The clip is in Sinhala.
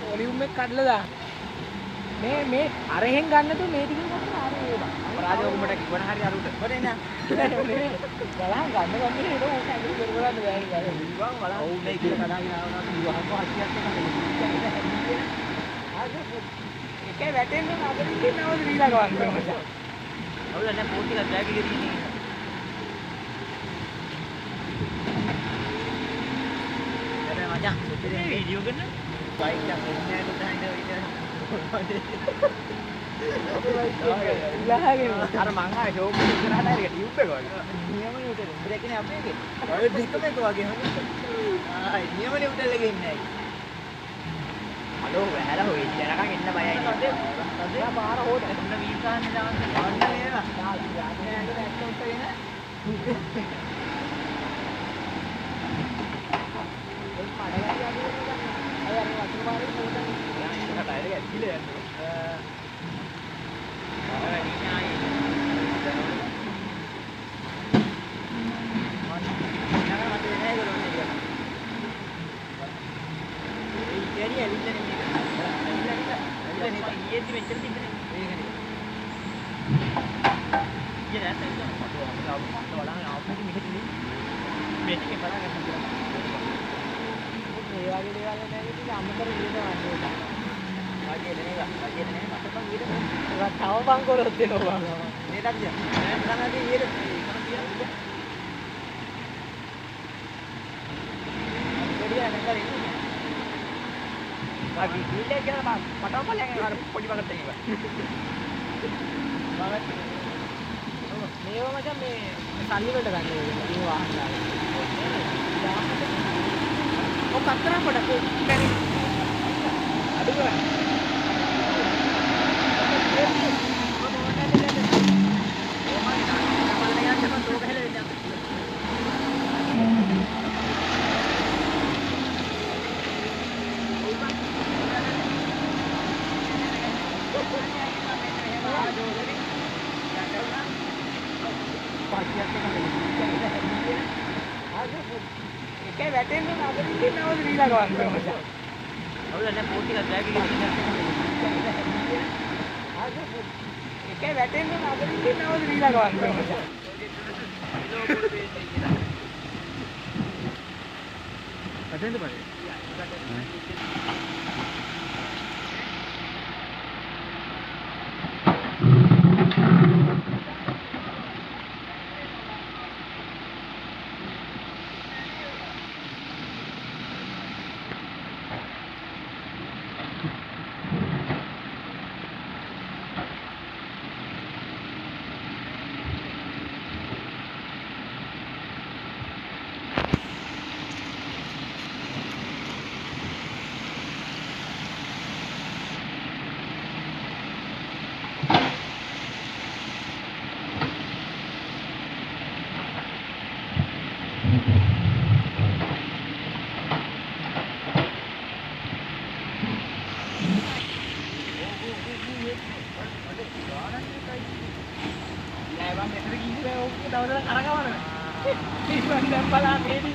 වොලියුම් එක කඩලා දාන්න. මේ අරහෙන් ගන්න තු මේ ටිකෙන් ගන්න අර ඒවා. රාජෝ උඹට කිව්වන හරි අරුට. ඔතේ නෑ. බලහන් ගන්න ඒක ඕක ඇතුළේ කරගන්න බෑ නේද? ඉතින් බලන්න. ඔව් මේ කියලා කඩාගෙන ආවනවා කිව්වහම 80ක් එකේ වැටෙන්නේ නගරින් දෙනවද ඊළඟ වන්දන මචං. අවුල නැහැ පොත් ටිකක් බෑග් එකේ තියෙන්නේ. හැබැයි මචං සුපිරි වීඩියෝ කරන බයික් එකක් එන්නේ නැහැ ඉල්ලහගෙන අර මං ආවේ ෂෝප් එක ඉස්සරහට හරියට ටියුබ් එක වගේ. නියමනේ උඩට. බ්‍රේක් නේ අපේ එකේ. ඔය දෙකම එක වගේ හොඳ. නියමනේ උඩට ලගේ ඉන්නේ. හලෝ වැහැලා හොය ඉන්නකන් එන්න බයයි නේද? සද්දේ පාර හොද. ඔන්න වීල් ගන්න දාන්න. ඔන්න නේද? යාළුවා යන්නේ ඇක්කවුන්ට් එකේ නේ. ඒක පඩගලිය අදිනවා. අය අර වතුර පාරේ පොඩ්ඩක් යා ටයර් එක ඇවිල්ලා යන්නේ. tahu bang korot din bang. Ini tak je. Sekarang lagi ini mana dia? Jadi ada kali ini. Lagi ini dia bang. Patah apa yang harus podi banget ni bang. Banget. මේව මචං මේ සල්ලි වලට ගන්න ඕනේ. මේ වාහන දාලා. ඔක අතරම පොඩක් බැරි. අඩු කරා. එකේ වැටෙන්නේ නගරින් දෙනවද ඊළඟ වන්දන මචං. අවුල නැහැ පොත් ටිකක් බෑග් එකේ තියෙනවා. එකේ වැටෙන්නේ නගරින් දෙනවද ඊළඟ වන්දන මචං. වැටෙන්න බෑ. Dawdala karagawana. Iban dan pala ini